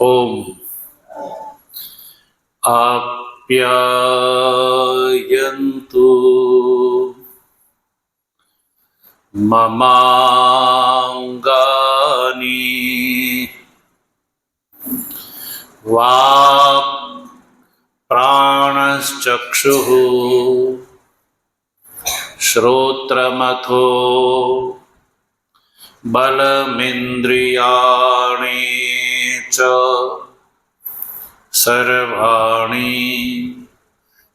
ओम आप्यायन्तु ममांगानि वाक् प्राणश्चक्षुः श्रोत्रमथो बलमिन्द्रियाणि च सर्वाणि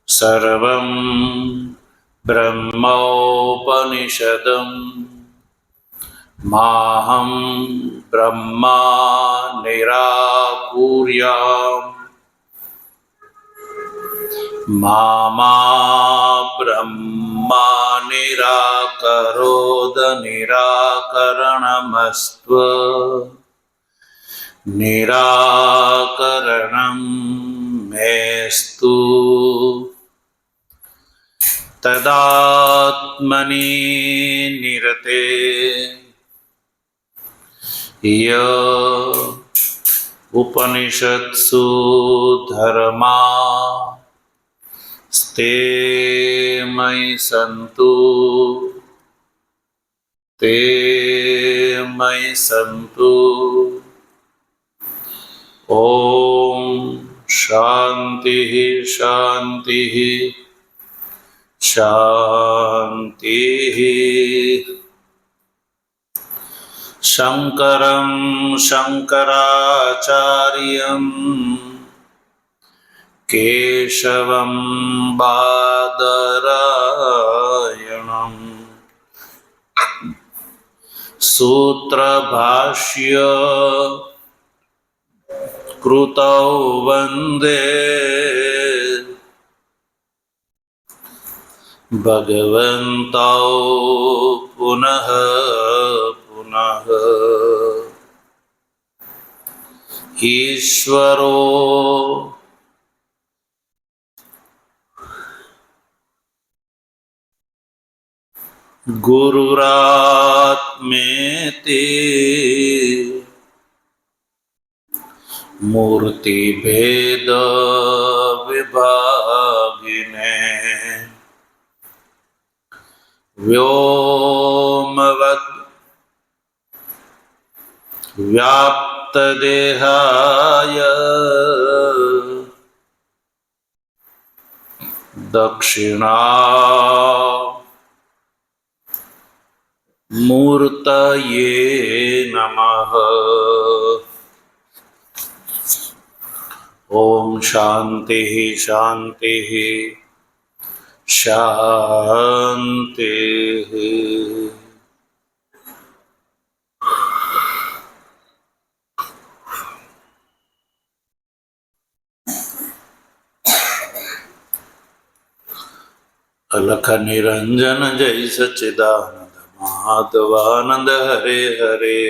सर्वं ब्रह्मोपनिषदम् माहं ब्रह्मा निराकुर्याम् मामा ब्रह्मा निराकरोद निराकरणमस्त्व निराकरणं मेस्तु तदात्मनि निरते य उपनिषत्सु धर्मा स्ते मयि सन्तु ते मयि सन्तु। ओम शांति शांति शांति। शंकरं शंकराचार्यं केशवं बादरायणं सूत्रभाष्य कृतौ वन्दे भगवन्तौ पुनः पुनः। ईश्वरो गुरुरात्मेति मूर्तिभेद विभागिने व्योमवद् व्याप्तदेहाय दक्षिणामूर्तये नमः। ओम शांति शांति शांति। अलख निरंजन जय सच्चिदानंद माधवानंद हरे हरे।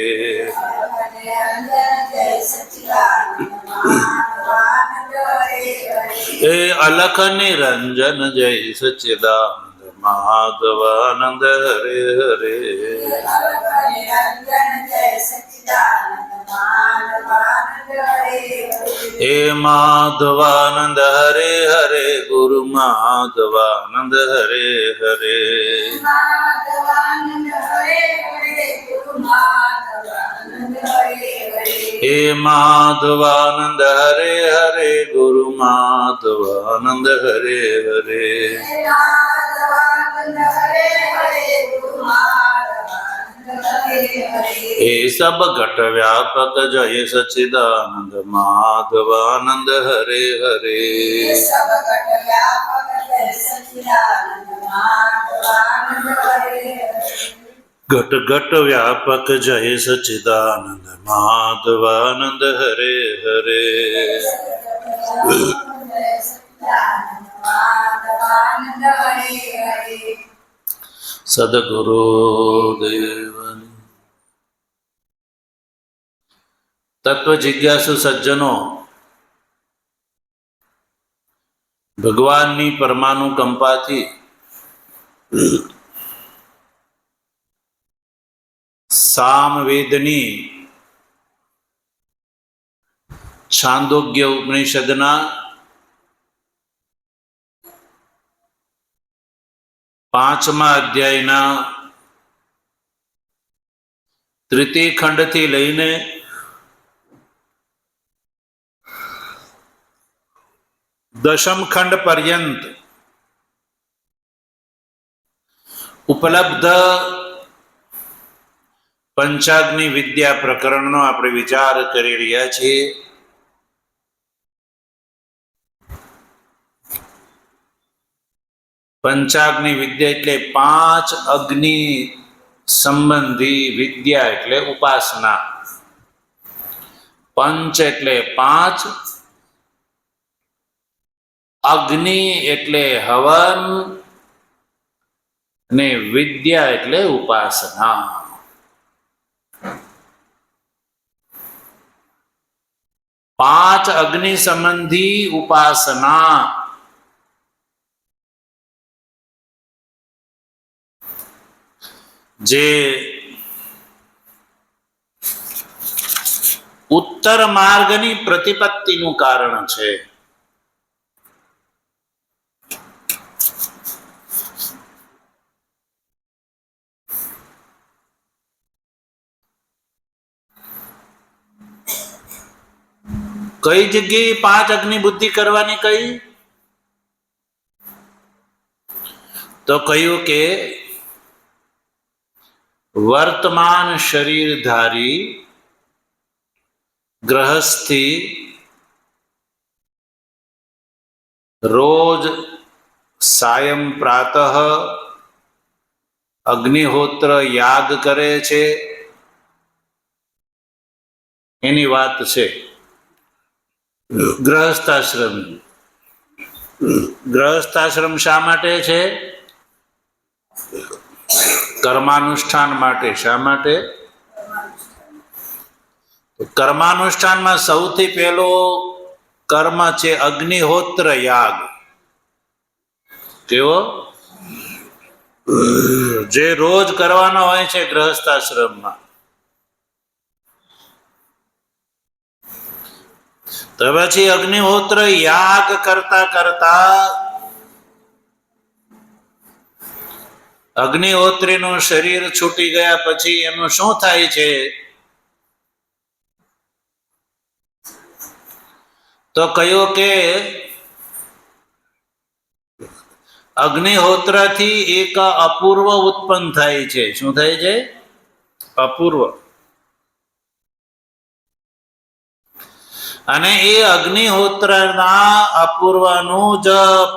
हे अलख निरंजन जय सच्चिदानंद माधवानंद हरे हरे। हे माधवानंद हरे हरे गुरु माधवानंद हरे हरे। हे माधवानंद हरे हरे गुरु माधवानंद हरे हरे। हे सब घट व्यापक जय सच्चिदानंद माधवानंद हरे हरे। घट घट व्यापक जय सच्चिदानंद माधवानंद हरे हरे। सद्गुरु देव तत्व जिज्ञासु सज्जनों, भगवाननी परमानुकंपाथी सामवेदनी છાંદોગ્ય ઉપનિષદના 5મા અધ્યાયના 3ય ખંડથી લઈને 10મ ખંડ પર્યંત ઉપલબ્ધ પંચાગ્નિ વિદ્યા પ્રકરણનો આપણે વિચાર કરી રહ્યા છીએ. પંચાગ્નિ વિદ્યા એટલે 5 અગ્નિ સંબંધી વિદ્યા એટલે ઉપાસના. પંચ એટલે 5, અગ્નિ એટલે હવન અને વિદ્યા એટલે ઉપાસના. 5 અગ્નિ સંબંધી ઉપાસના. જે ઉત્તર માર્ગની પ્રતિપત્તિનું કારણ છે. કઈ જગ્યાએ 5 અગ્નિ બુદ્ધિ કરવાની કઈ? તો કહ્યું કે વર્તમાન શરીરધારી ગ્રહસ્થી રોજ સાયં પ્રાતઃ અગ્નિહોત્ર યાગ કરે છે એની વાત છે. ગ્રહસ્થાશ્રમ. ગ્રહસ્થાશ્રમ શા માટે છે? કર્માનુષ્ઠાન માટે. શા માટે? કર્માનુષ્ઠાનમાં સૌથી પહેલો કર્મ છે અગ્નિહોત્ર યાગ. કેવો? જે રોજ કરવાનો હોય છે ગ્રહસ્થાશ્રમમાં. તો પછી અગ્નિહોત્ર યાગ કરતા કરતા અગ્નિહોત્રીનું શરીર છૂટી ગયા પછી એનું શું થાય છે? તો કહ્યું કે અગ્નિહોત્રથી એક અપૂર્વ ઉત્પન્ન થાય છે. શું થાય છે? અપૂર્વ. અને એ અગ્નિહોત્રના અપૂર્વનું જ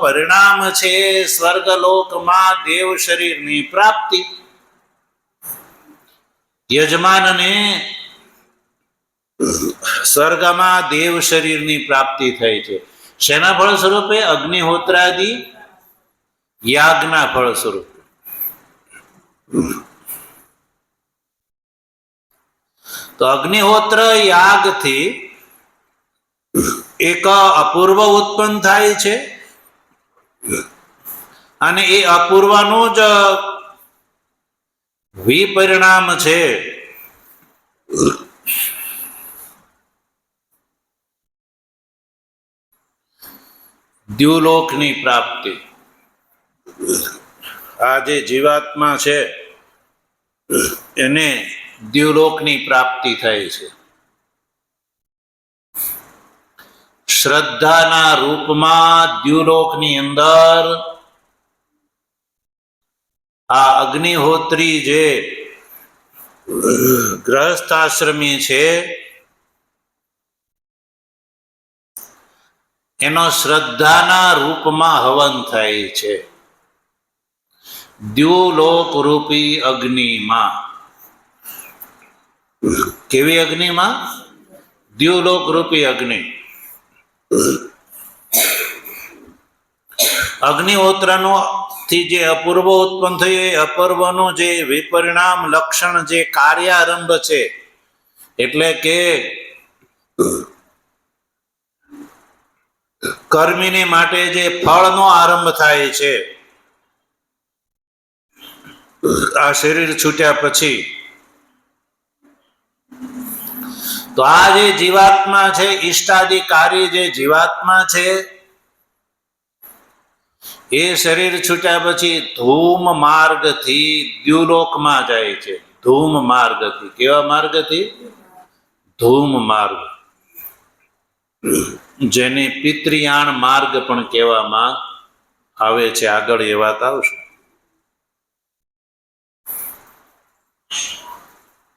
પરિણામ છે સ્વર્ગલોકમાં દેવ શરીરની પ્રાપ્તિ. યજમાનને સ્વર્ગમાં દેવ શરીરની પ્રાપ્તિ થાય છે. શેના ફળ સ્વરૂપે? અગ્નિહોત્રાદિ યાગના ફળ સ્વરૂપે. તો અગ્નિહોત્ર યાગથી એક અપૂર્વ ઉત્પન્ન થાય છે અને એ અપૂર્વનું જ વિપરિણામ છે દ્યુલોકની પ્રાપ્તિ. આ જે જીવાત્મા છે એને દ્યુલોકની પ્રાપ્તિ થાય છે. શ્રદ્ધાના રૂપમાં દ્યુલોકની અંદર આ અગ્નિહોત્રી જે ગ્રહસ્થાશ્રમી છે એનો શ્રદ્ધાના રૂપમાં હવન થાય છે દ્યુલોક રૂપી અગ્નિમાં. કેવી અગ્નિમાં? દ્યુલોક રૂપી અગ્નિ. અગ્નિહોત્રનો થી જે અપૂર્વ ઉત્પન્ન થયું એ અપૂર્વનું જે વિપરિણામ લક્ષણ જે કાર્યારંભ છે એટલે કે કર્મીને માટે જે ફળનો આરંભ થાય છે આ શરીર છૂટ્યા પછી, તો આ જે જીવાત્મા છે, ઈષ્ટાધિકારી જે જીવાત્મા છે, એ શરીર છૂટ્યા પછી ધૂમ માર્ગથી દ્યુલોકમાં જાય છે. ધૂમ માર્ગથી. કેવા માર્ગથી? ધૂમ માર્ગ, જેને પિતૃયાણ માર્ગ પણ કહેવામાં આવે છે. આગળ એ વાત આવશે.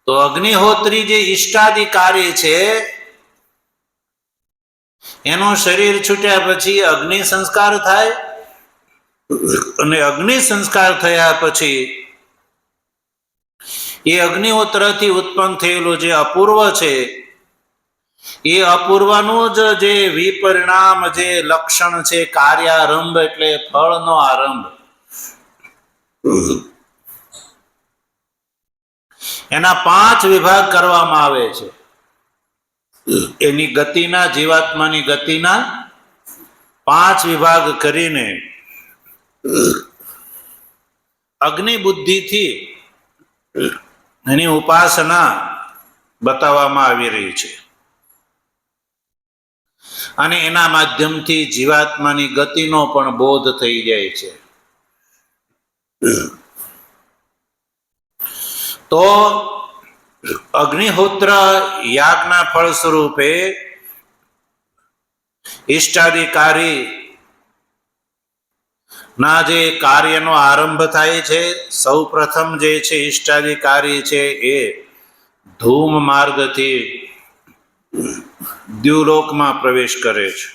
તો અગ્નિહોત્રી જે ઈષ્ટાધિકારી છે, એનું શરીર છૂટ્યા પછી અગ્નિ સંસ્કાર થાય, અને અગ્નિ સંસ્કાર થયા પછી એ અગ્નિહોત્રથી ઉત્પન્ન થયેલું જે અપૂર્વ છે, એ અપૂર્વનું જ જે વિપરિણામ જે લક્ષણ છે, કાર્યારંભ એટલે ફળનો આરંભ, એના 5 વિભાગ કરવામાં આવે છે. એની ગતિના, જીવાત્માની ગતિના 5 વિભાગ કરીને અગ્નિ બુદ્ધિથી એની ઉપાસના બતાવવામાં આવી રહી છે, અને એના માધ્યમથી જીવાત્માની ગતિનો પણ બોધ થઈ જાય છે. તો અગ્નિહોત્ર યાગના ફળ સ્વરૂપે ઈષ્ટાધિકારી ના જે કાર્યનો આરંભ થાય છે. સૌ પ્રથમ જે છે ઈષ્ટાધિકારી છે, એ ધૂમ માર્ગથી દ્યુલોકમાં પ્રવેશ કરે છે.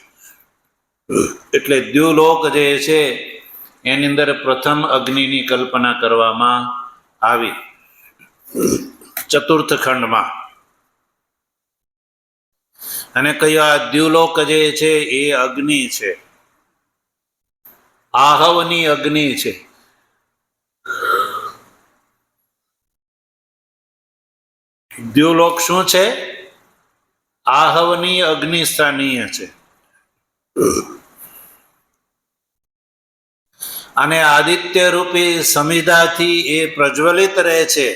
એટલે દ્યુલોક જે છે એની અંદર પ્રથમ અગ્નિની કલ્પના કરવામાં આવી ચતુર્થ ખંડમાં. અને કયા દ્યુલોક જે છે એ અગ્નિ છે, આહવની અગ્નિ છે. દ્યુલોક શું છે? આહવની અગ્નિ સ્થાનીય છે. અને આદિત્ય રૂપી સમિધાથી એ પ્રજ્વલિત રહે છે,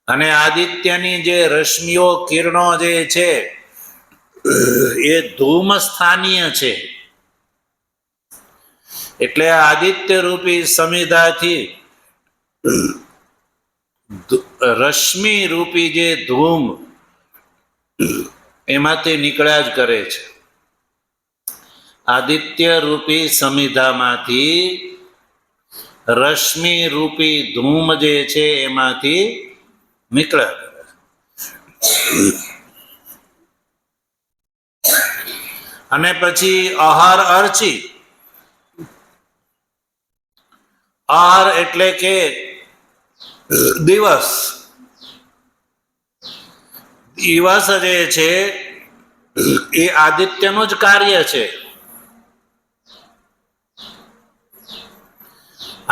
અને આદિત્યની જે રશ્મિઓ, કિરણો જે છે એ ધૂમ સ્થાનીય છે. એટલે આદિત્ય રૂપી સમિધાથી રશ્મિ રૂપી જે ધૂમ એમાંથી નીકળ્યા જ કરે છે. આદિત્ય રૂપી સમિધામાંથી રશ્મિ રૂપી ધૂમ જે છે એમાંથી નીકળ્યા કરે છે. અને પછી આહાર અર્ચી. આહાર એટલે કે દિવસ. દિવસ જે છે એ આદિત્યનું જ કાર્ય છે,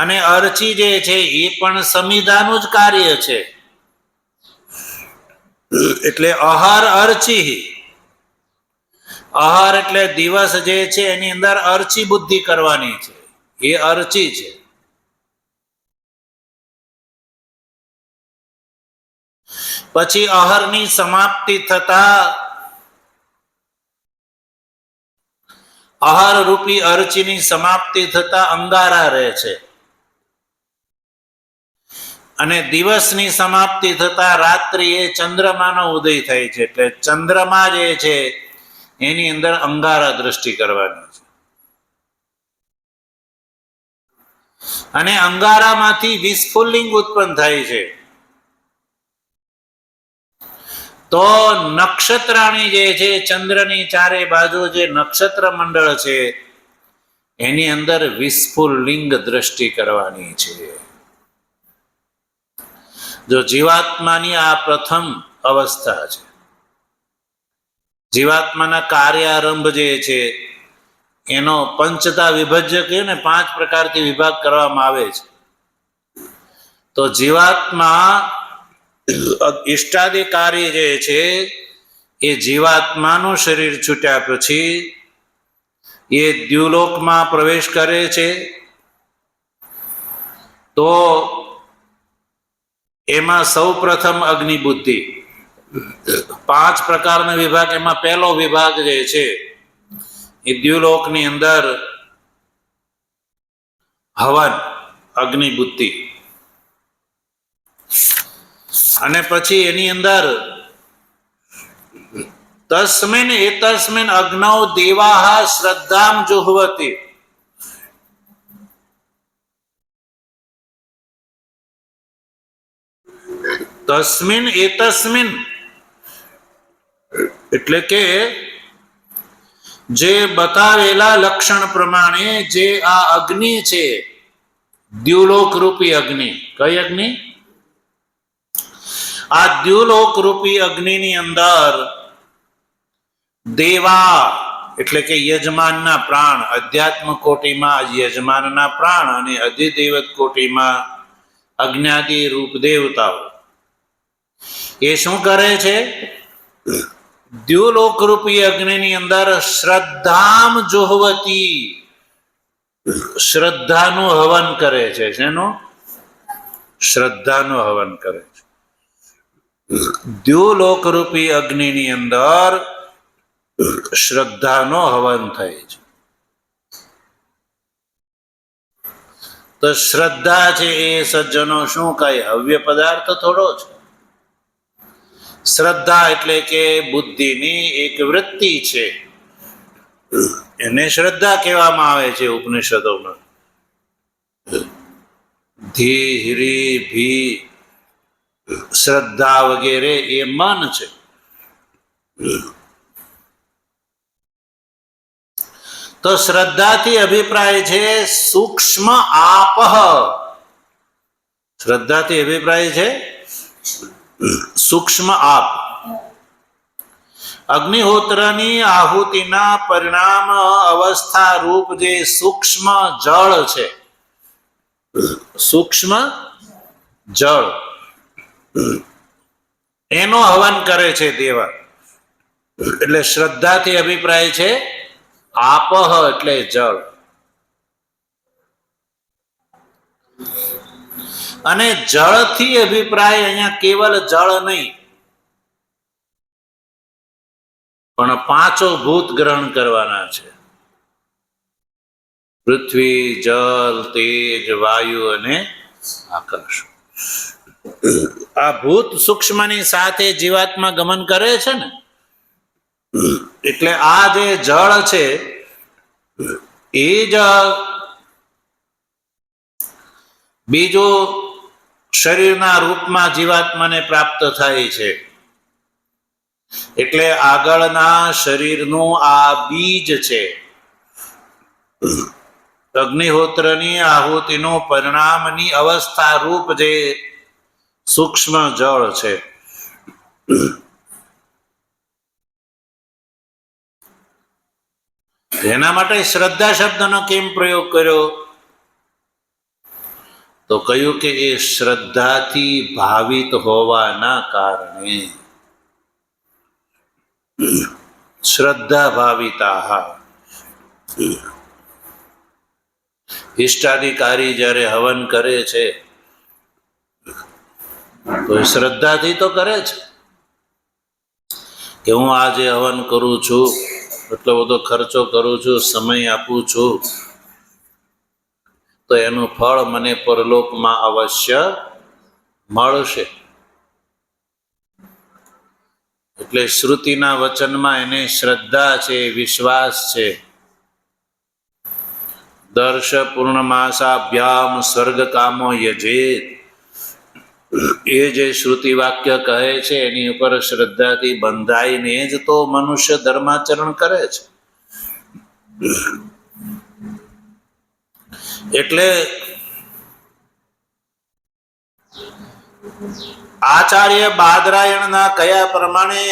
અને અર્ચી જે છે એ પણ સમિધાનું જ કાર્ય છે. એટલે આહાર અર્ચી. આહાર એટલે દિવસ જે છે એની અંદર અર્ચી બુદ્ધિ કરવાની છે, એ અર્ચી છે. પછી આહારની સમાપ્તિ થતા આહાર રૂપી અર્ચીની સમાપ્તિ થતા અંગારા રહે છે, અને દિવસની સમાપ્તિ થતા રાત્રિ એ ચંદ્રમાનો ઉદય થાય છે. એટલે ચંદ્રમા જે છે એની અંદર અંગારા દ્રષ્ટિ કરવાની છે, અને અંગારામાંથી વિસ્ફુલિંગ ઉત્પન્ન થાય છે. તો નક્ષત્રાણી જે છે, ચંદ્રની ચારે બાજુ જે નક્ષત્ર મંડળ છે એની અંદર વિસ્ફુલિંગ દ્રષ્ટિ કરવાની છે. જો જીવાત્માની આ પ્રથમ અવસ્થા છે. જીવાત્માના કાર્યારંભ જે છે એનો પંચતા વિભજ્ય કહે ને, 5 પ્રકારથી વિભાગ કરવામાં આવે છે. તો જીવાત્મા ઈષ્ટાધિકારી જે છે એ જીવાત્માનું શરીર છૂટ્યા પછી એ દ્યુલોકમાં પ્રવેશ કરે છે. તો એમાં સૌ પ્રથમ અગ્નિ બુદ્ધિ. 5 પ્રકારના વિભાગ, એમાં પહેલો વિભાગ જે છે એ દ્યુલોકની અંદર હવન, અગ્નિ બુદ્ધિ, અને પછી એની અંદર તસ્મિન એતસ્મિન અગ્નૌ દેવાહ શ્રદ્ધામ જુહવતી. તસ્મિન એતસ્મિન એટલે કે જે બતાવેલા લક્ષણ પ્રમાણે જે આ અગ્નિ છે, દ્યુલોક રૂપી અગ્નિ. કઈ અગ્નિ? આ દ્યુલોક રૂપી અગ્નિની અંદર દેવા એટલે કે યજમાનના પ્રાણ, અધ્યાત્મ કોટીમાં યજમાનના પ્રાણ અને અધિદેવત કોટીમાં અજ્ઞાતિ રૂપ દેવતાઓ એ શું કરે છે? દ્યુલોક રૂપી અગ્નિની અંદર શ્રદ્ધામ જુહવતી, શ્રદ્ધાનું હવન કરે છે. શેનું? શ્રદ્ધાનું હવન કરે છે. દ્યુલોક રૂપી અગ્નિની અંદર શ્રદ્ધાનો હવન થાય છે. તો શ્રદ્ધા છે એ સજ્જનો શું કહે? હવ્ય પદાર્થ થોડો છે. શ્રદ્ધા એટલે કે બુદ્ધિની એક વૃત્તિ છે, એને શ્રદ્ધા કહેવામાં આવે છે ઉપનિષદોમાં. ધી, હિરી, ભી, શ્રદ્ધા વગેરે એ મન છે. તો શ્રદ્ધાથી અભિપ્રાય છે સૂક્ષ્મ આપહ. શ્રદ્ધાથી અભિપ્રાય છે સૂક્ષ્મ આપ. અગ્નિહોત્રની આહુતિના પરિણામ અવસ્થા રૂપ જે સૂક્ષ્મ જળ છે, સૂક્ષ્મ જળ, એનો હવન કરે છે દેવા. એટલે શ્રદ્ધાથી અભિપ્રાય છે આપહ એટલે જળ. અને જળથી અભિપ્રાય અહીંયા કેવલ જળ નહીં, પણ 5 ભૂત ગ્રહણ કરવાના છે: પૃથ્વી, જલ, તેજ, વાયુ અને આકાશ. આ ભૂત સૂક્ષ્મની સાથે જીવાત્મા ગમન કરે છે ને, એટલે આ જે જળ છે એ જ બીજો શરીરના રૂપમાં જીવાત્માને પ્રાપ્ત થાય છે. એટલે આગળના શરીરનું આ બીજ છે. અગ્નિહોત્રની આહુતિનું પરિણામની અવસ્થા રૂપ જે સૂક્ષ્મ જળ છે. એના માટે શ્રદ્ધા શબ્દનો કેમ પ્રયોગ કર્યો? તો કહ્યું કે એ શ્રદ્ધાથી ભાવિત હોવાના કારણે. શ્રદ્ધા ભાવિતા. ઇષ્ટાધિકારી જ્યારે હવન કરે છે તો એ શ્રદ્ધાથી તો કરે છે કે હું આજે હવન કરું છું, એટલો બધો ખર્ચો કરું છું, સમય આપું છું, તો એનું ફળ મને પરલોકમાં અવશ્ય મળશે. એટલે શ્રુતિના વચનમાં એને શ્રદ્ધા છે, વિશ્વાસ છે. દર્શ પૂર્ણમાસાભ્યામ સ્વર્ગ કામો યજેત. એ જે શ્રુતિ વાક્ય કહે છે એની ઉપર શ્રદ્ધાથી બંધાઈને જ તો મનુષ્ય ધર્માચરણ કરે છે. એટલે આચાર્ય બાદરાયણના કયા પ્રમાણે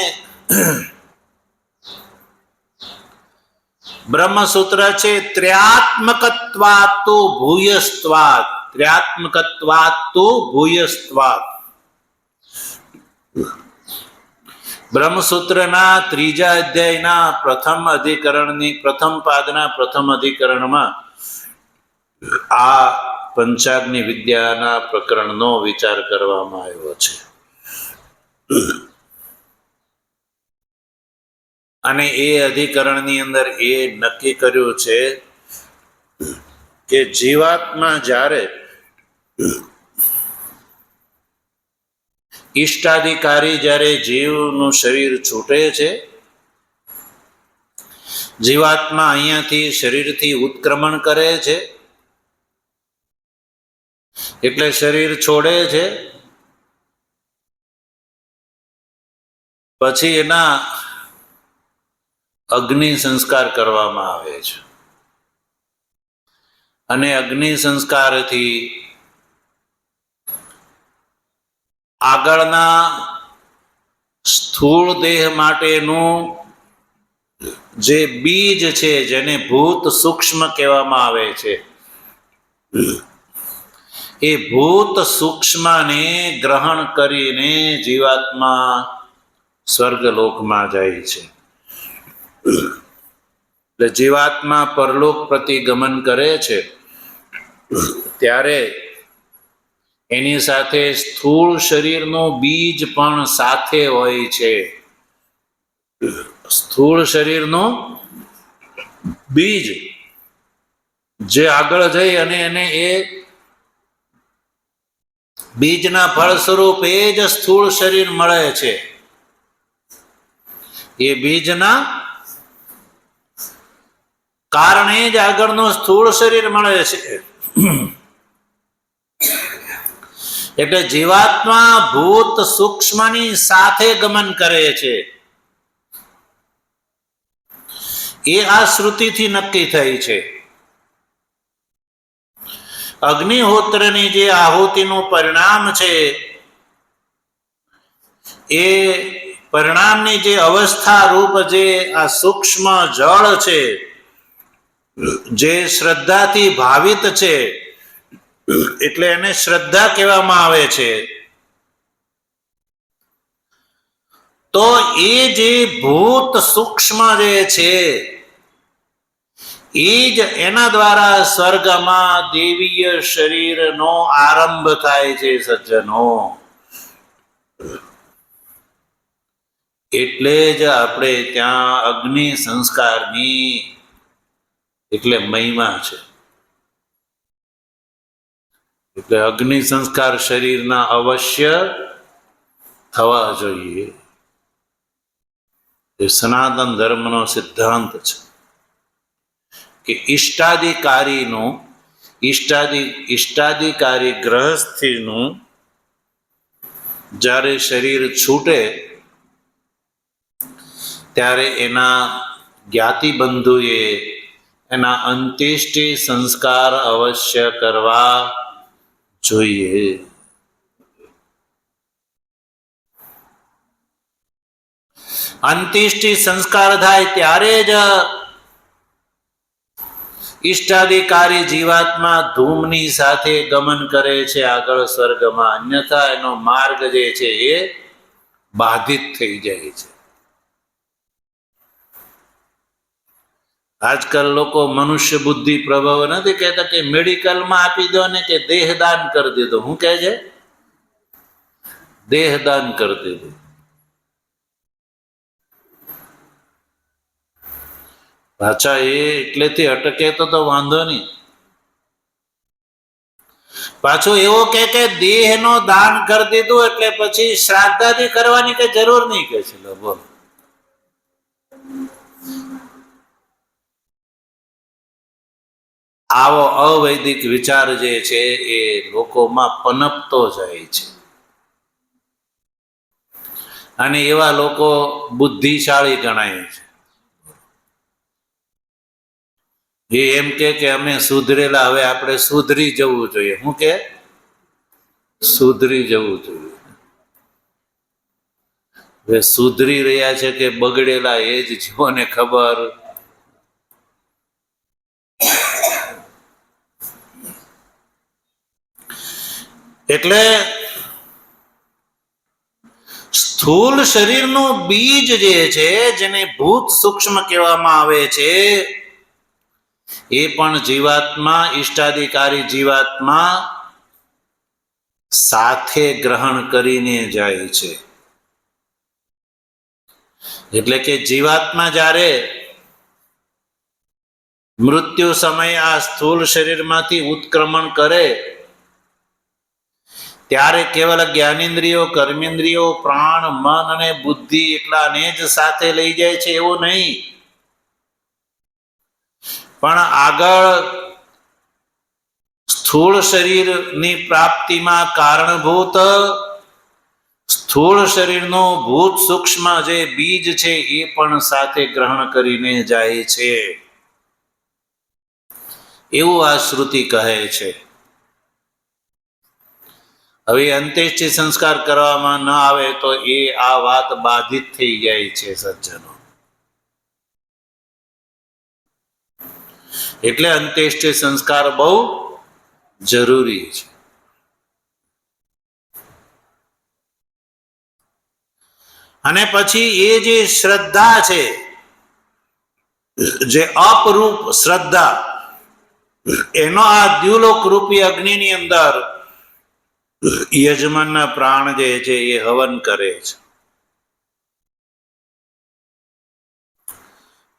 બ્રહ્મસૂત્ર છે ત્ર્યાત્મકત્વાત્તુ ભૂયસ્ત્વાત. ત્ર્યાત્મકત્વાત્તુ ભૂયસ્ત્વાત. બ્રહ્મસૂત્રના 3જા અધ્યાયના પ્રથમ અધિકરણની પ્રથમ પાદના પ્રથમ અધિકરણમાં આ પંચાગ્નિ વિદ્યાના પ્રકરણનો વિચાર કરવામાં આવ્યો છે. અને એ અધિકરણની અંદર એ નક્કી કર્યું છે કે જીવાત્મા જ્યારે ઈષ્ટાધિકારી જ્યારે જીવનું શરીર છૂટે છે, જીવાત્મા અહીંયાથી શરીરથી ઉત્ક્રમણ કરે છે, એટલે શરીર છોડે છે, પછી એના અગ્નિ સંસ્કાર કરવામાં આવે છે. અને અગ્નિ સંસ્કારથી આગળના સ્થૂળ દેહ માટેનું જે બીજ છે, જેને ભૂત સૂક્ષ્મ કહેવામાં આવે છે, એ ભૂત સૂક્ષ્મને ગ્રહણ કરીને જીવાત્મા સ્વર્ગલોકમાં જાય છે. એટલે જીવાત્મા પરલોક પ્રતિ ગમન કરે છે ત્યારે એની સાથે સ્થૂળ શરીરનું બીજ પણ સાથે હોય છે. સ્થૂળ શરીરનું બીજ જે આગળ જઈ અને એને એ બીજના ફળ સ્વરૂપે જ સ્થૂળ શરીર મળે છે. એ બીજના કારણે જ આગળનું સ્થૂળ શરીર મળે છે. એટલે જીવાત્મા ભૂત સૂક્ષ્મની સાથે ગમન કરે છે. એ આ શ્રુતિથી નક્કી થઈ છે. અગ્નિહોત્રની જે આહુતિનું પરિણામ છે, એ પરિણામની જે અવસ્થા રૂપ જે આ સૂક્ષ્મ જળ છે, જે શ્રદ્ધાથી ભાવિત છે, એટલે એને શ્રદ્ધા કહેવામાં આવે છે. તો એ જે ભૂત સૂક્ષ્મ જે છે, એ જ એના દ્વારા સ્વર્ગમાં દેવીય શરીરનો આરંભ થાય છે. સજ્જનો, એટલે જ આપણે ત્યાં અગ્નિ સંસ્કારની એટલે મહિમા છે. એટલે અગ્નિ સંસ્કાર શરીરના અવશ્ય થવા જોઈએ. એ સનાતન ધર્મનો સિદ્ધાંત છે કે ઈષ્ટાધિકારી ગ્રહસ્થીનું જ્યારે શરીર છૂટે ત્યારે એના જ્ઞાતિબંધુએ એના અંત્યેષ્ટિ સંસ્કાર અવશ્ય કરવા જોઈએ. અંત્યેષ્ટિ સંસ્કાર થાય ત્યારે જ ઈષ્ટાધિકારી જીવાત્મા ધૂમની સાથે ગમન કરે છે આગળ સ્વર્ગમાં. અન્યથા એનો માર્ગ જે છે એ બાધિત થઈ જાય છે. આજકાલ લોકો મનુષ્ય બુદ્ધિ પ્રભાવ નથી કહેતા કે મેડિકલમાં આપી દો ને કે દેહદાન કરી દીધો. શું કહે છે? દેહદાન કરી દીધું. પાછા એ એટલેથી અટકે તો વાંધો નહીં. પાછો એવો કે દેહનો દાન કરી દીધું એટલે પછી શ્રાદ્ધાદિ કરવાની કઈ જરૂર નહીં કે છે. બોલો, આવો અવૈદિક વિચાર જે છે એ લોકોમાં પનપતો જાય છે. અને એવા લોકો બુદ્ધિશાળી ગણાય છે. એ એમ કે અમે સુધરેલા, હવે આપણે સુધરી જવું જોઈએ. શું કે? સુધરી જવું જોઈએ. હવે સુધરી રહ્યા છે કે બગડેલા એ જ જીવોને ખબર. એટલે સ્થૂળ શરીરનું બીજ જે છે, જેને ભૂત સૂક્ષ્મ કહેવામાં આવે છે, એ પણ જીવાત્મા, ઇષ્ટાધિકારી જીવાત્મા સાથે ગ્રહણ કરીને જાય છે. એટલે કે જીવાત્મા જ્યારે મૃત્યુ સમયે આ સ્થૂળ શરીરમાંથી ઉત્ક્રમણ કરે ત્યારે કેવલ જ્ઞાનેન્દ્રિયો, કર્મેન્દ્રિયો, પ્રાણ, મન અને બુદ્ધિ એટલાને જ સાથે લઈ જાય છે એવું નહીં, પણ આગળ સ્થૂળ શરીરની પ્રાપ્તિમાં કારણભૂત સ્થૂળ શરીરનું ભૂત સૂક્ષ્મ જે બીજ છે એ પણ સાથે ગ્રહણ કરીને જાય છે એવું આ શ્રુતિ કહે છે. હવે અંત્યેષ્ટિ સંસ્કાર કરવામાં ન આવે તો એ આ વાત બાધિત થઈ જાય છે સજ્જનો. એટલે અંત્યેષ્ટિ સંસ્કાર બહુ જરૂરી છે. અને પછી એ જે શ્રદ્ધા છે, જે અપરૂપ શ્રદ્ધા, એનો આ દ્યુલોક રૂપી અગ્નિની અંદર યજમાનના પ્રાણ જે છે એ હવન કરે છે.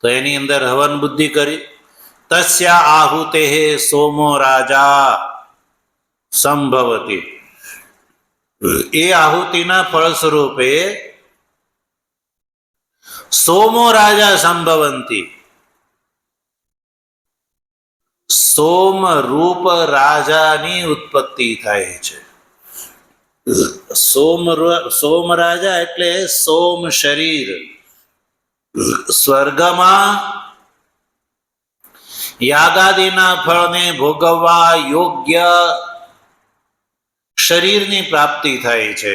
તો એની અંદર હવન બુદ્ધિ કરી તસ્યા આહુતે સોમો રાજા સંભવતી. એ આહુતિના ફળ સ્વરૂપે સોમો રાજા સંભવંતી, સોમ રૂપ રાજાની ઉત્પત્તિ થાય છે. સોમ રાજા એટલે સોમ શરીર. સ્વર્ગમાં યાગાદિના ફળને ભોગવવા યોગ્ય શરીરની પ્રાપ્તિ થાય છે.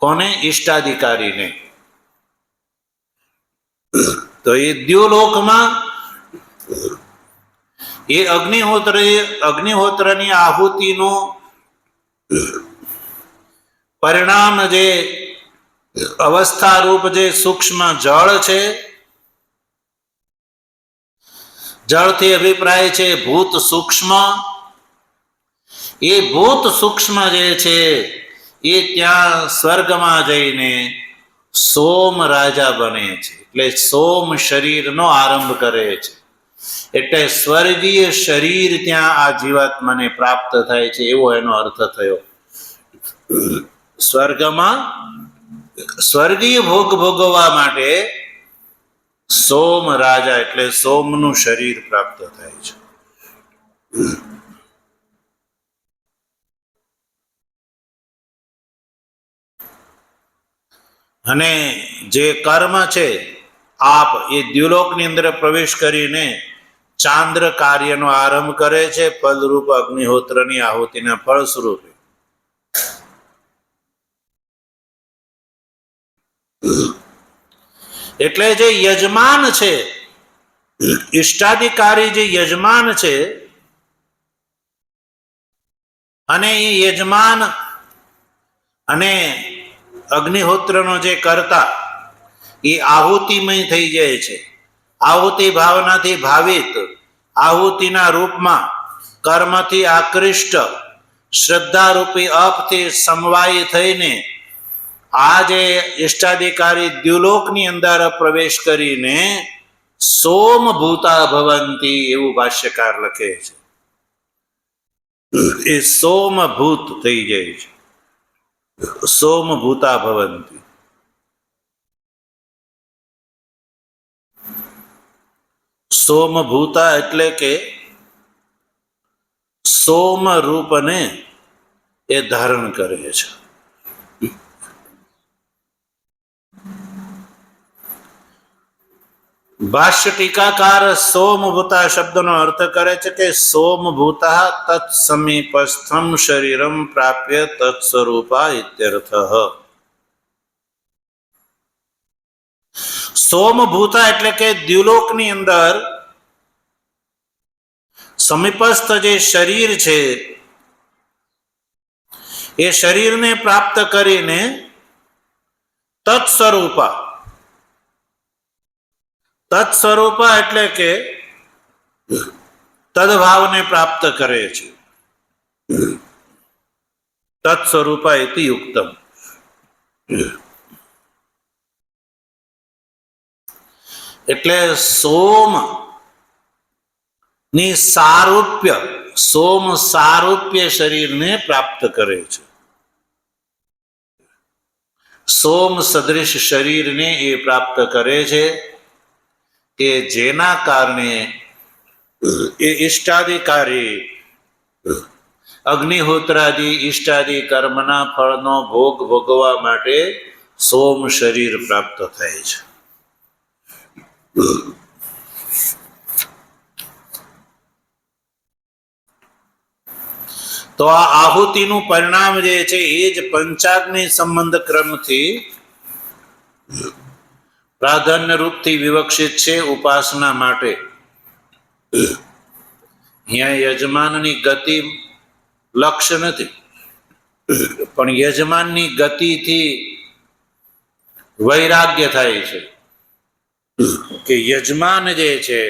કોને? ઇષ્ટાધિકારીને. તો એ દ્યુલોકમાં એ અગ્નિહોત્રની આહુતિનું પરિણામ જે અવસ્થા રૂપ જે સૂક્ષ્મ જળ છે, જળથી અભિપ્રાય છે ભૂત સૂક્ષ્મ. એ ભૂત સૂક્ષ્મ જે છે એ ત્યાં સ્વર્ગમાં જઈને સોમ રાજા બને છે. એટલે સોમ શરીરનો આરંભ કરે છે. એટલે સ્વર્ગીય શરીર ત્યાં આ જીવાત્માને પ્રાપ્ત થાય છે એવો એનો અર્થ થયો. સ્વર્ગમાં સ્વર્ગીય ભોગ ભોગવવા માટે સોમ રાજા એટલે સોમનું શરીર પ્રાપ્ત થાય છે. અને જે કર્મ છે આપ એ દ્યુલોકની અંદર પ્રવેશ કરીને ચાંદ્ર કાર્યનો આરંભ કરે છે ફલરૂપ અગ્નિહોત્રની આહુતિના ફળ સ્વરૂપે. એટલે જે યજમાન છે, ઇષ્ટાધિકારી જે યજમાન છે, અને એ યજમાન અને અગ્નિહોત્રનો જે કર્તા એ આહુતિમય થઈ જાય છે. આહુતિ ભાવનાથી ભાવિત, આહુતિના રૂપમાં કર્મથી આકૃષ્ટ, શ્રદ્ધારૂપી અપથી સમવાયી થઈને આ જે ઇષ્ટાધિકારી દ્યુલોકની અંદર પ્રવેશ કરીને સોમભૂતા ભવંતી એવું ભાષ્યકાર લખે છે. એ સોમભૂત થઈ જાય છે. સોમભૂતા ભવંતી. સોમભૂતા એટલે કે સોમ રૂપને એ ધારણ કરે છે. ભાષ્ય ટીકાકાર સોમભૂતા શબ્દનો અર્થ કરે છે કે સોમભૂતા તત્સમીપસ્થમ શરીરમ પ્રાપ્ય તત્સ્વરૂપા ઇત્યર્થ. સોમભૂતા એટલે કે દ્યુલોકની અંદર સમીપસ્થ જે શરીર છે એ શરીરને પ્રાપ્ત કરીને તત્સ્વરૂપા, તત્સ્વરૂપા એટલે કે તદભાવને પ્રાપ્ત કરે છે. તત્સ્વરૂપા ઇતિ યુક્તમ. એટલે સોમ ની સારૂપ્ય, સોમ સારૂપ્ય શરીરને પ્રાપ્ત કરે છે. સોમ સદૃશ શરીરને એ પ્રાપ્ત કરે છે કે જેના કારણે એ ઇષ્ટાધિકારી અગ્નિહોત્રાદિ ઇષ્ટાદિ કર્મના ફળનો ભોગ ભોગવવા માટે સોમ શરીર પ્રાપ્ત થાય છે. તો આ આહુતિનું પરિણામ જે છે એ જ પંચાગ્નિ સંબંધ ક્રમથી પ્રાધાન્ય રૂપથી વિવક્ષિત છે ઉપાસના માટે. અહીંયા યજમાનની ગતિ લક્ષ્ય નથી, પણ યજમાનની ગતિથી વૈરાગ્ય થાય છે કે યજમાન જે છે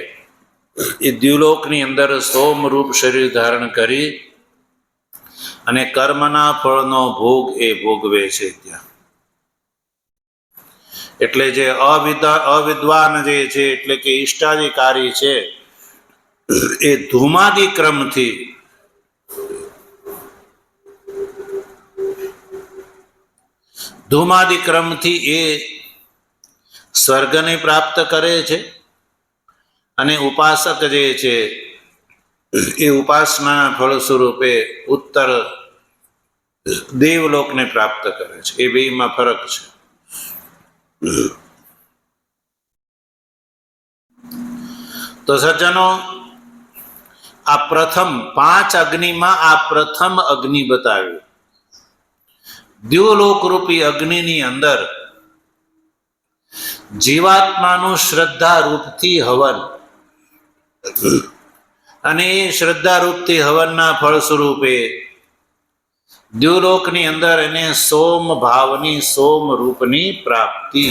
એ દ્યુલોકની અંદર સોમરૂપ શરીર ધારણ કરી અને કર્મના ફળનો ભોગ એ ભોગવે છે ત્યાં. એટલે જે અવિદ્વાન જે છે એટલે કે ઇષ્ટાધિકારી છે એ ધૂમાદિ ક્રમથી એ સ્વર્ગને પ્રાપ્ત કરે છે અને ઉપાસક જે છે એ ઉપાસના ફળ સ્વરૂપે ઉત્તર દેવલોકને પ્રાપ્ત કરે છે. એ બેમાં ફરક છે. તો સજ્જનો, આ પ્રથમ 5 અગ્નિમાં આ પ્રથમ અગ્નિ બતાવ્યું. દ્યુલોક રૂપી અગ્નિની અંદર જીવાત્માનું શ્રદ્ધા રૂપથી હવન, અને એ શ્રદ્ધા રૂપથી હવનના ફળ સ્વરૂપે દ્યુલોકની અંદર એને સોમ ભાવની સોમ રૂપની પ્રાપ્તિ,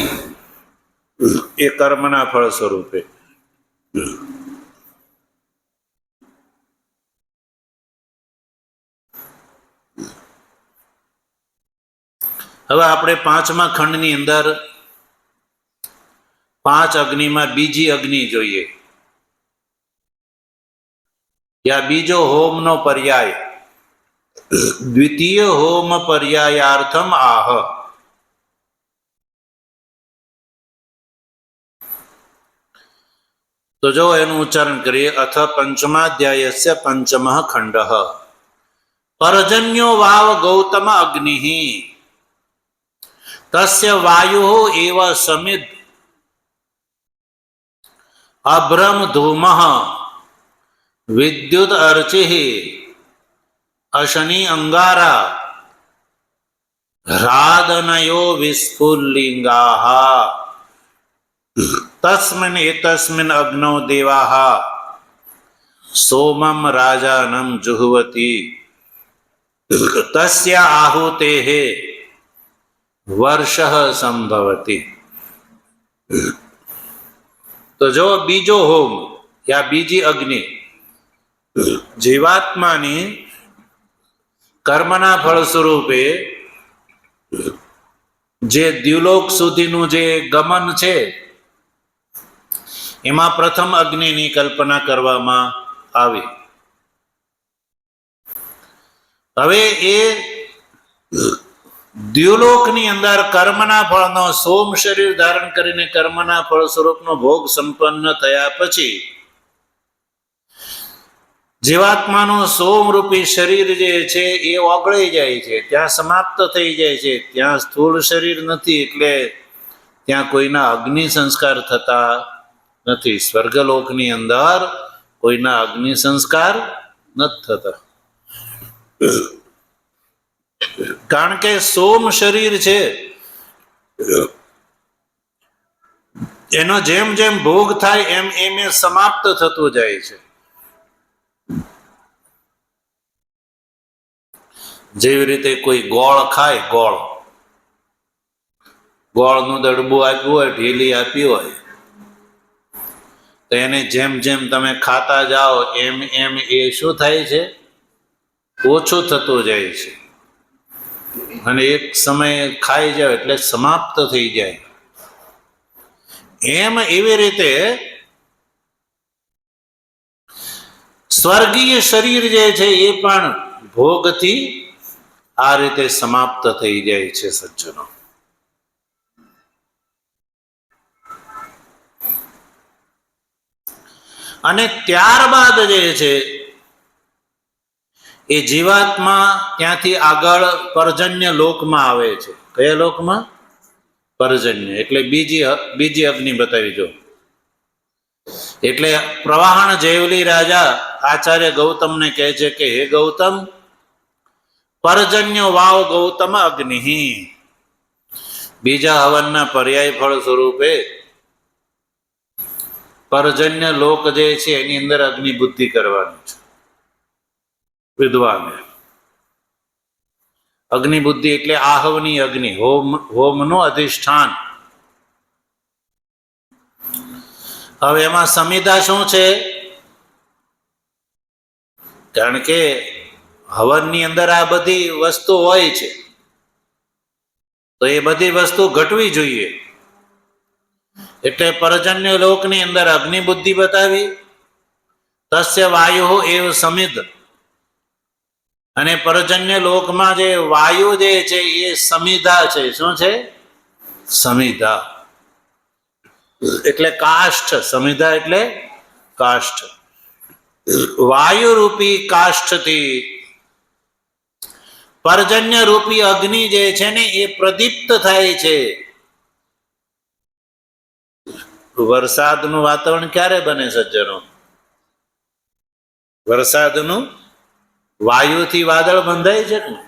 એ કર્મના ફળ સ્વરૂપે. હવે આપણે 5મા ખંડની અંદર 5 અગ્નિમાં બીજી અગ્નિ જોઈએ. યા બીજો હોમનો પર્યાય, દ્વિતીય હોમ પર્યાયાર્થમ આહ. તો જો એનું ઉચ્ચારણ કરીએ. અથ પંચમાધ્યાયસ્ય પંચમઃ ખંડઃ. પર્જન્યો વાવ ગૌતમ અગ્નિઃ તસ્ય વાયુઃ એવ સમિદ અભ્રમ ધૂમઃ વિદ્યુત અર્ચિઃ અશનિ અંગારા હ્રાદનયો વિસ્ફુલ્લિંગાઃ તસ્મિન એતસ્મિન અગ્નૌ દેવાઃ સોમમ રાજાનમ જુહવતી તસ્ય આહુતેઃ વર્ષઃ સંભવતી. તો જો બીજો હોમ યા બીજી અગ્નિ જીવાત્માની કર્મના ફળ સ્વરૂપે જે દ્યુલોક સુધીનું જે ગમન છે એમાં પ્રથમ અગ્નિની કલ્પના કરવામાં આવી. હવે એ દ્યુલોકની અંદર કર્મના ફળનો સોમ શરીર ધારણ કરીને કર્મના ફળ સ્વરૂપનો ભોગ સંપન્ન થયા પછી જીવાત્માનું સોમરૂપી શરીર જે છે એ ઓગળી જાય છે, ત્યાં સમાપ્ત થઈ જાય છે. ત્યાં સ્થૂળ શરીર નથી, એટલે ત્યાં કોઈના અગ્નિ સંસ્કાર થતા નથી. સ્વર્ગલોકની અંદર કોઈના અગ્નિ સંસ્કાર નથી થતા, કારણ કે સોમ શરીર છે એનો જેમ જેમ ભોગ થાય એમ એમ એ સમાપ્ત થતું જાય છે. જેવી રીતે કોઈ ગોળ ખાય, ગોળનું દડબું આપ્યું હોય, ઢીલી આપી હોય, તો એને જેમ જેમ તમે ખાતા જાઓ એમ એમ એ શું થાય છે? ઓછું થતું જાય છે, અને એક સમયે ખાઈ જાવ એટલે સમાપ્ત થઈ જાય. એમ એવી રીતે સ્વર્ગીય શરીર જે છે એ પણ ભોગથી આ રીતે સમાપ્ત થઈ જાય છે સજ્જનો. અને ત્યારબાદ જે છે એ જીવાત્મા ત્યાંથી આગળ પર્જન્ય લોકમાં આવે છે. કયા લોકમાં? પર્જન્ય એટલે બીજી અગ્નિ બતાવી દો. એટલે પ્રવાહણ જેવલી રાજા આચાર્ય ગૌતમને કહે છે કે હે ગૌતમ, પર્જન્ય વાવ ગૌતમ અગ્નિ. બીજા હવનના પર્યાય ફળ સ્વરૂપે પર્જન્ય લોક જે છે એની અંદર અગ્નિ બુદ્ધિ કરવાની છે વિદ્વાને. અગ્નિ બુદ્ધિ એટલે આહવની અગ્નિ, હોમનું અધિષ્ઠાન. હવે એમાં સમિધા શું છે? કારણ કે હવનની અંદર આ બધી વસ્તુ હોય છે, તો એ બધી વસ્તુ ઘટવી જોઈએ. એટલે પર્જન્ય લોકની અંદર અગ્નિ બુદ્ધિ બતાવી. તસ્ય વાયુ એવ સમિધ. અને પર્જન્ય લોકમાં જે વાયુ જે છે એ સમિધા છે. શું છે? સમિધા એટલે કાષ્ઠ. સમિધા એટલે કાષ્ઠ. વાયુ રૂપી કાષ્ઠથી પર્જન્ય રૂપી અગ્નિ જે છે ને એ પ્રદીપ્ત થાય છે. વરસાદનું વાતાવરણ ક્યારે બને સજ્જનો? વરસાદનું વાયુથી વાદળ બંધાય છે ને,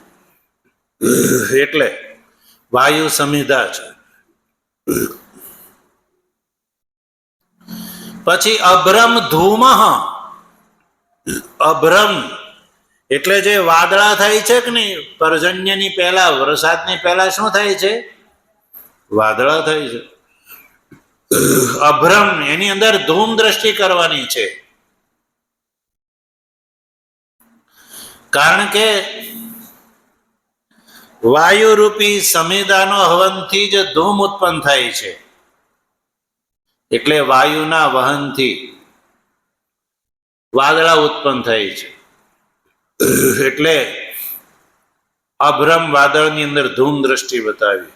એટલે વાયુ સમિધા છે. પછી અભ્રમ ધૂમ. અભ્રમ એટલે જે વાદળા થાય છે કે નહીં, પર્જન્યની પહેલા, વરસાદની પહેલા શું થાય છે? વાદળા થાય છે. અભ્રમ એની અંદર ધૂમ દ્રષ્ટિ કરવાની છે. કારણ કે વાયુ રૂપી સમિધાનો હવનથી જ ધૂમ ઉત્પન્ન થાય છે. એટલે વાયુના વહનથી વાદળા ઉત્પન્ન થાય છે. એટલે અભ્રમ વાદળની અંદર ધૂમ દ્રષ્ટિ બતાવી.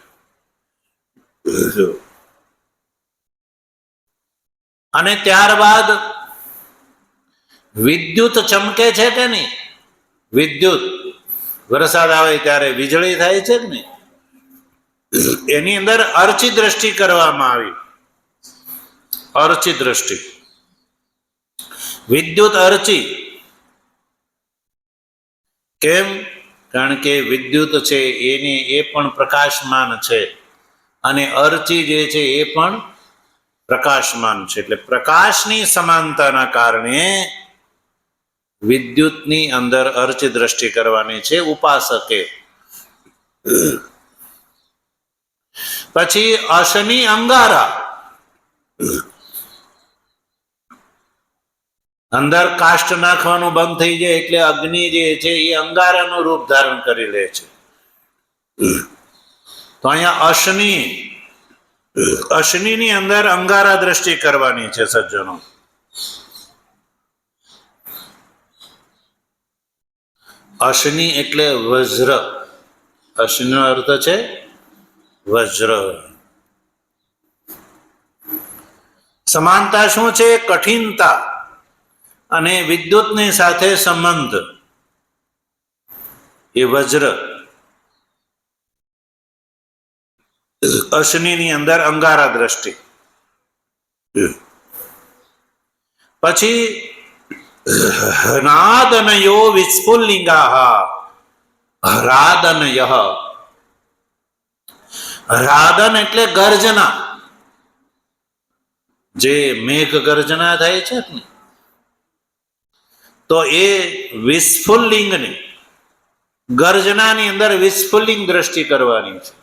અને ત્યારબાદ વિદ્યુત ચમકે છે કે નહીં? વિદ્યુત, વરસાદ આવે ત્યારે વીજળી થાય છે કે નહીં? એની અંદર અર્ચી દ્રષ્ટિ કરવામાં આવી. અર્ચી દ્રષ્ટિ, વિદ્યુત અર્ચી. કેમ? કારણ કે વિદ્યુત છે એની એ પણ પ્રકાશમાન છે, અને અર્ચી જે છે એ પણ પ્રકાશમાન છે. એટલે પ્રકાશની સમાનતાના કારણે વિદ્યુતની અંદર અર્ચી દ્રષ્ટિ કરવાની છે ઉપાસકે. પછી અશની અંગારા. અંદર કાષ્ટ નાખવાનું બંધ થઈ જાય એટલે અગ્નિ જે છે એ અંગારાનું રૂપ ધારણ કરી લે છે. તો અહીંયા અશનીની અંદર અંગારા દ્રષ્ટિ કરવાની છે સજ્જનો. અશની એટલે વજ્ર. અશનીનો અર્થ છે વજ્ર. સમાનતા શું છે? કઠિનતા અને વિદ્યુતની સાથે સંબંધ. એ વજ્ર. અશનીની અંદર અંગારા દ્રષ્ટિ. પછી હ્રાદનયો વિસ્ફુલ્લિંગા. હ્રાદનય. હ્રાદન એટલે ગર્જના. જે મેઘ ગર્જના થાય છે ને, તો એ વિસ્ફુલ્લિંગની ગર્જનાની અંદર વિસ્ફુલ્લિંગ દ્રષ્ટિ કરવાની છે.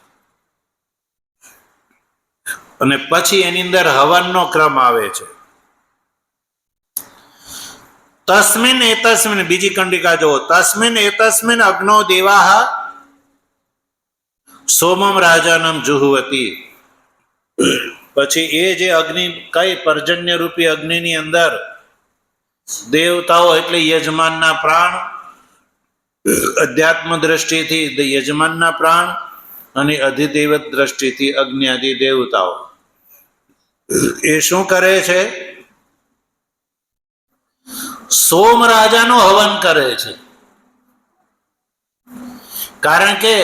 અને પછી એની અંદર હવનનો ક્રમ આવે છે. તસ્મિન એતસ્મિન, બીજી કંડિકા જુઓ, તસ્મિન એતસ્મિન અગ્નો દેવાહ સોમમ રાજાનમ જુહવતી. પછી એ જે અગ્નિ, કઈ પર્જન્ય રૂપી અગ્નિની અંદર દેવતાઓ એટલે યજમાનના પ્રાણ, અધ્યાત્મ દ્રષ્ટિથી યજમાનના પ્રાણ અને અધિદેવત દ્રષ્ટિથી અગ્નિ દેવતાઓ એ શું કરે છે? સોમ રાજાનું હવન કરે છે. કારણ કે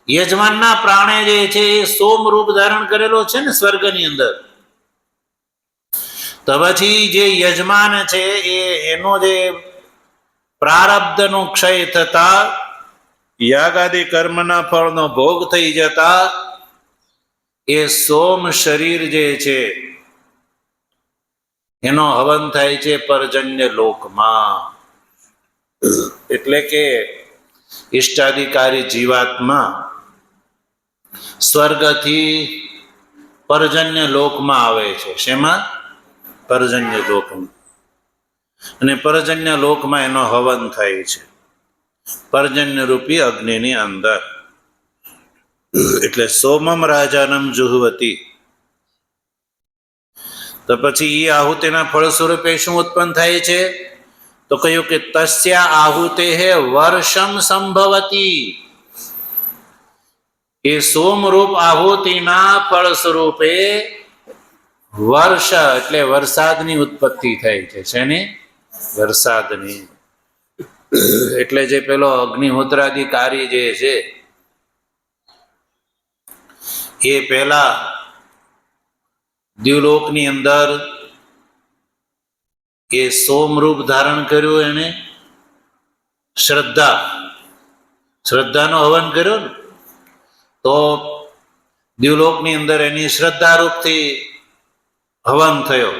યજમાનના પ્રાણે જે છે એ સોમ રૂપ ધારણ કરેલો છે ને સ્વર્ગની અંદર. તો પછી જે યજમાન છે એનો જે પ્રારબ્ધનો ક્ષય થતા યાગાદિ કર્મના ફળનો ભોગ થઈ જતા એ સોમ શરીર જે છે એનો હવન થાય છે પર્જન્ય લોકમાં. એટલે કે ઇષ્ટાધિકારી જીવાત્મા સ્વર્ગથી પર્જન્ય લોકમાં આવે છે. શેમાં? પર્જન્ય લોકમાં. અને પર્જન્ય લોકમાં એનો હવન થાય છે પર્જન્ય રૂપી અગ્નિની અંદર. એટલે સોમમ રાજાનમ જુહવતી. તો પછી એ આહુતિના ફળ સ્વરૂપે શું ઉત્પન્ન થાય છે? તો કહ્યું કે તસ્યા આહુતે વર્ષમ સંભવતી. એ સોમરૂપ આહુતિના ફળ સ્વરૂપે વર્ષ એટલે વરસાદની ઉત્પત્તિ થાય છે. શેની? વરસાદની. એટલે જે પેલો અગ્નિહોત્રાધિકારી જે છે એ પેલા દ્યુલોકની અંદર એ સોમરૂપ ધારણ કર્યું, એને શ્રદ્ધાનો હવન કર્યો ને, તો દ્યુલોકની અંદર એની શ્રદ્ધા રૂપથી હવન થયો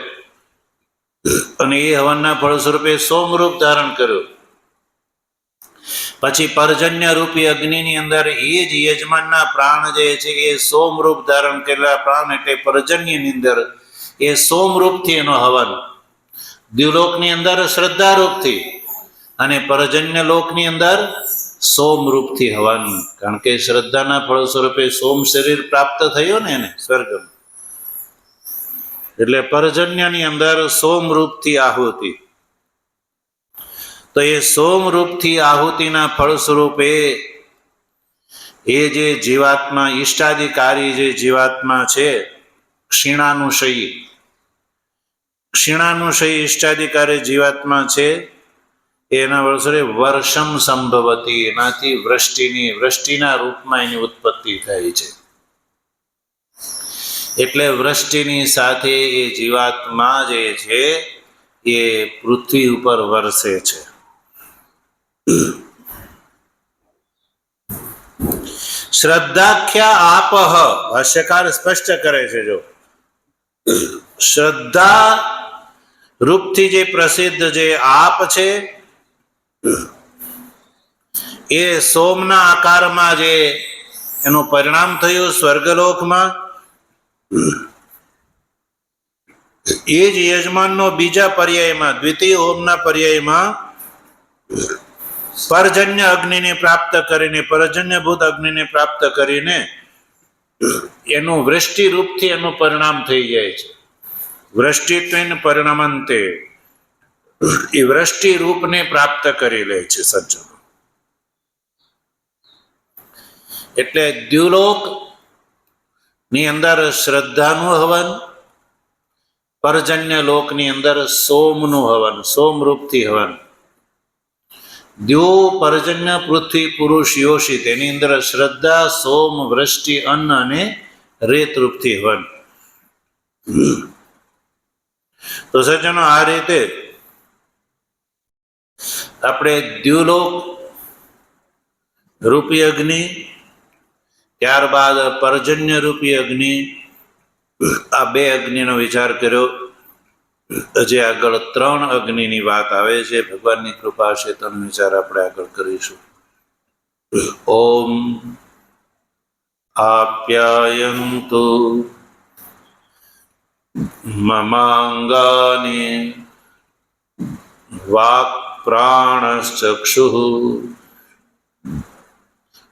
અને એ હવનના ફળ સ્વરૂપે સોમરૂપ ધારણ કર્યું. પછી પર્જન્ય રૂપી અગ્નિની અંદર એ જ યજમાનના પ્રાણ જે છે એ સોમરૂપ ધારણ કરેલા પ્રાણ એટલે પર્જન્યની અંદર એ સોમરૂપથી એનો હવન, દ્યુલોકની અંદર શ્રદ્ધા રૂપથી અને પર્જન્ય લોકની અંદર સોમરૂપથી હવન. કારણ કે શ્રદ્ધાના ફળ સ્વરૂપે સોમ શરીર પ્રાપ્ત થયો ને એને સ્વર્ગમાં. એટલે પર્જન્યની અંદર સોમરૂપથી આહુતિ. તો એ સોમરૂપથી આહુતિના ફળ સ્વરૂપે એ જે જીવાત્મા ઈષ્ટાધિકારી જે જીવાત્મા છે ક્ષીણાનુશયી ઈષ્ટાધિકારી જીવાત્મા છે એના વર્ષે વર્ષમ સંભવતી, એનાથી વૃષ્ટિના રૂપમાં એની ઉત્પત્તિ થાય છે. એટલે વૃષ્ટિની સાથે એ જીવાત્મા જે છે એ પૃથ્વી ઉપર વરસે છે. શ્રદ્ધાખ્યા આપહ, ભાષ્યકાર સ્પષ્ટ કરે છે. જો શ્રદ્ધા રૂપથી જે પ્રસિદ્ધ જે આપ છે એ સોમના આકારમાં જે એનું પરિણામ થયું સ્વર્ગલોકમાં, એ જ યજમાનનો બીજા પર્યાયમાં દ્વિતીય હોમના પર્યાયમાં પર્જન્ય અગ્નિને પ્રાપ્ત કરીને, પર્જન્યભૂત અગ્નિને પ્રાપ્ત કરીને એનું વૃષ્ટિ રૂપથી એનું પરિણામ થઈ જાય છે. વૃષ્ટિત્વેન પરિણમંતે, એ વૃષ્ટિ રૂપને પ્રાપ્ત કરી લે છે સજ્જનો. એટલે દ્યુલોક ની અંદર શ્રદ્ધાનું હવન, પર્જન્ય લોકની અંદર સોમનું હવન, સોમરૂપથી હવન. દ્યો પર્જન્ય પૃથ્વી પુરુષ યોષિત, એની અંદર શ્રદ્ધા, સોમ, વૃષ્ટિ, અન્ન અને રેત રૂપથી હવન. તો સજ્જનો આ રીતે આપણે દ્યુલોક રૂપી અગ્નિ, ત્યારબાદ પર્જન્ય રૂપી અગ્નિ, આ બે અગ્નિનો વિચાર કર્યો. હજી આગળ 3 અગ્નિની વાત આવે છે. ભગવાનની કૃપા છે તો વિચાર આપણે આગળ કરીશું. ઓમ આપ્યાયન્તુ મમાંગાની वाक् प्राणश्चक्षुः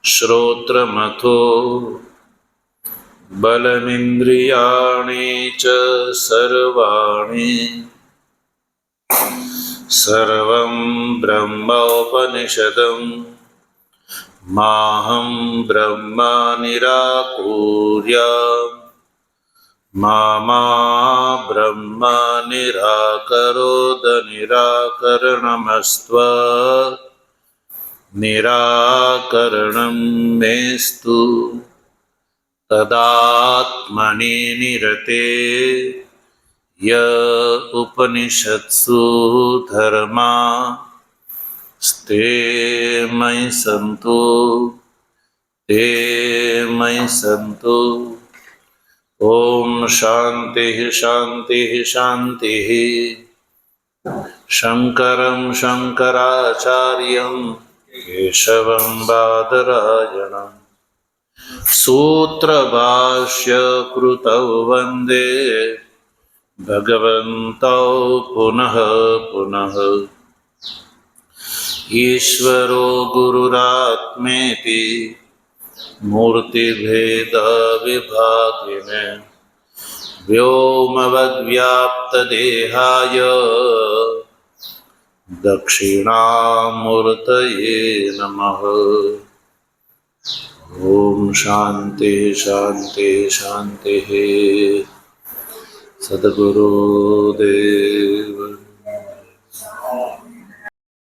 श्रोत्रमथो बलमिन्द्रियाणि च सर्वाणि सर्वं ब्रह्मोपनिषदं माहं ब्रह्म निराकुर्याम् मा ब्रह्म निराकरोद निराकरणमस्त्व निराकरणं मेस्तु तदात्मनि निरते य उपनिषत्सु धर्मा स्ते मयि सन्तु ओम शांति शांति शांति शंकरं शंकराचार्यं केशवं बादरायणं सूत्रभाष्य कृतौ वंदे भगवन्तौ पुनः पुनः ईश्वरो गुरुरात्मेति मूर्तिभेद विभागिने व्योमवद्व्याप्तदेहाय दक्षिणामूर्तये नमः। ओम शांति शांति शांति। सद्गुरुदेव